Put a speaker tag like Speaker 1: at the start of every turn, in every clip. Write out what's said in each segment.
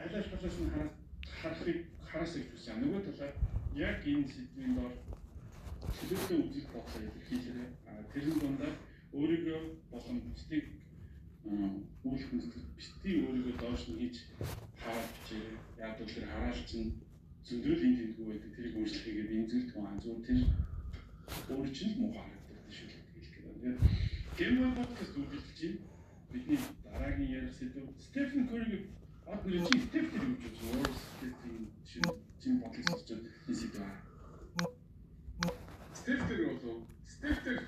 Speaker 1: Алаш талаас нь харахыг хүсэж байгаа. Нөгөө талаар яг энэ сэдвийн дор чөлөөтэй үзэл бодлоо илэрхийлээ. Тэрэн дундаа өөрийгөө болон бусдыг үйл хөдлөлт битгий өөрийгөө доош нь хийж хараад бичээ. Яг л тэр хараалт чинь зөндөл энэ тэмдгүү байдаг. Тэрийг өөрчлөхийгээд энэ зүйл тухайн зүгээр тэр өөр чинь муу харагддаг шүү дээ хэлэх гээд. Тэгээд Гэмбо подкаст үргэлжлэж байна. Бидний дараагийн ярих сэдв Стефен Curry од нэр чи Стефен юу гэж байна? Стефен чинь бодлого гэж энэ сэдв аа. Стефен болов. Стефен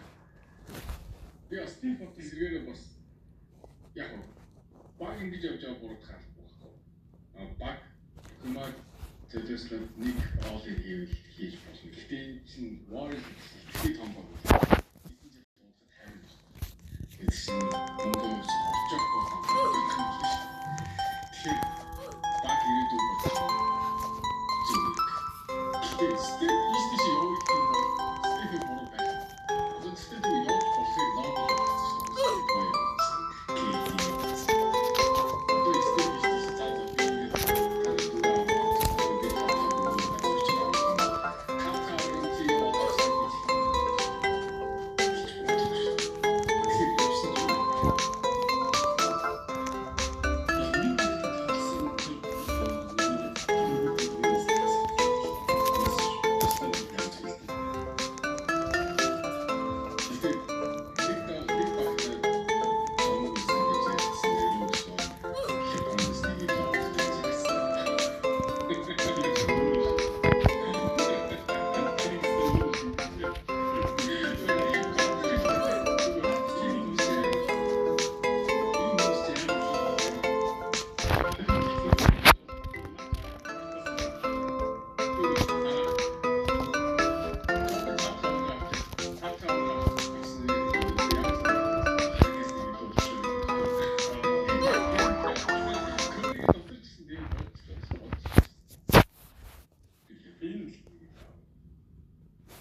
Speaker 1: яа Стефен бодлого зэрэгээр бас яг баг ингэж явж байгаа буруудахаар байхгүй. Баг humаа зөвхөн нэг олыг хийж болно. Гэтэ энэ чинь Warriors ихтэй том баг. It's almost object of тэгэхээр баг ирээдүйн бодлоо. Стефен ийшээ явуулах юм бол Стефен буруу байх. Зөвхөн Стефен явуулах болохыг ноогоо болсон шүү дээ.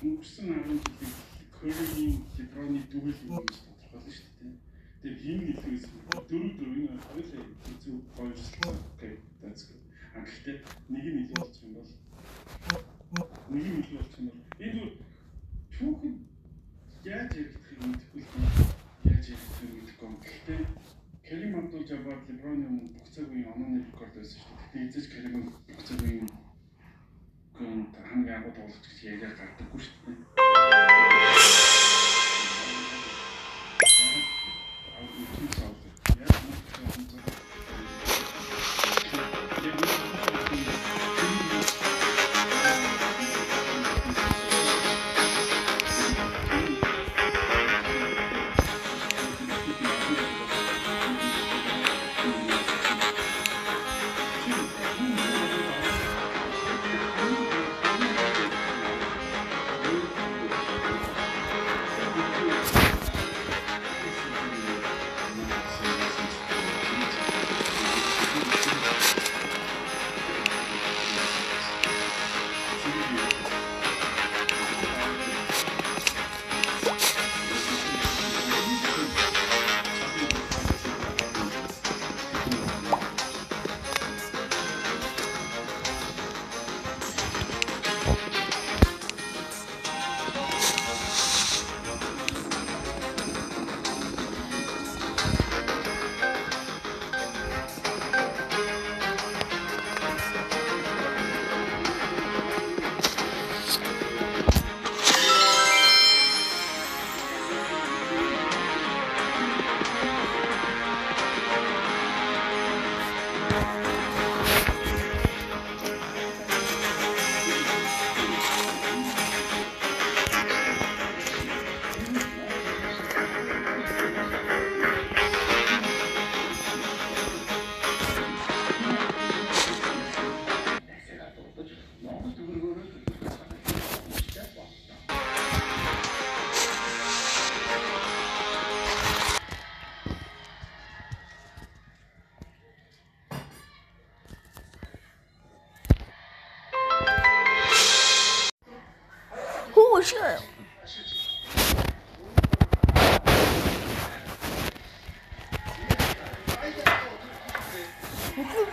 Speaker 1: Өнгөрсөн 10 жилийн Curry-ийн LeBron-ы дүүл юм гэж тодорхойлсон шүү дээ. Тэгээд хин хэлээс 4-4 энэ хоёулаа зүг гоёлсон. Окей, that's good. Гэхдээ нэг нь илүү болчих юм бол энэ түүхэн яаж яригдахыг мэдэхгүй л яаж яригдахыг мэдэхгүй. Гэхдээ Kareem Abdul-Jabbar LeBron-ы бүх цагийн онооны рекорд байсан шүү дээ. Тэгээд эцэж Kareem бүх цагийн хүн хамгийн агуу тоглогч гэж яриа гардаггүй шүү дээ.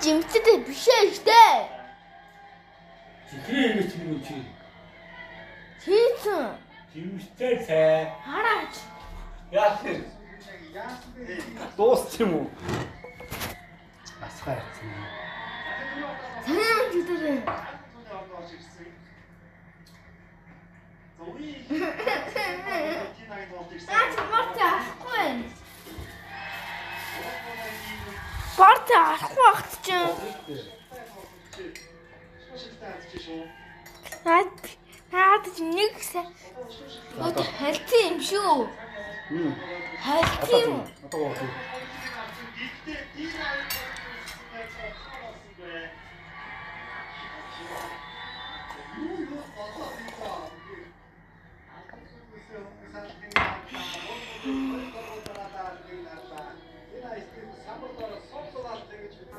Speaker 2: жимтэй биш ээ штэ.
Speaker 3: Чихрээ ингэж юм чи.
Speaker 2: Хийсэн.
Speaker 3: Жимтэй цай.
Speaker 2: Хараач.
Speaker 3: Яах вэ? Дуусч юм уу? Асгаа яцсан.
Speaker 2: Сайн зүтэрэн. Спорт авах багт ч наад чи нэг сая одоо хэлсэн юм шүү. Хэлсэн.
Speaker 3: Одоо уу.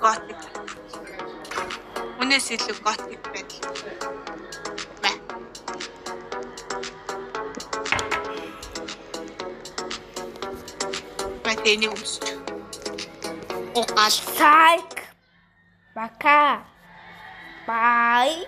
Speaker 4: Готик. Үнээс илүү готик байдаг. Бай. Батэний үсч. Окал.
Speaker 2: Сайк. Бака. Бай.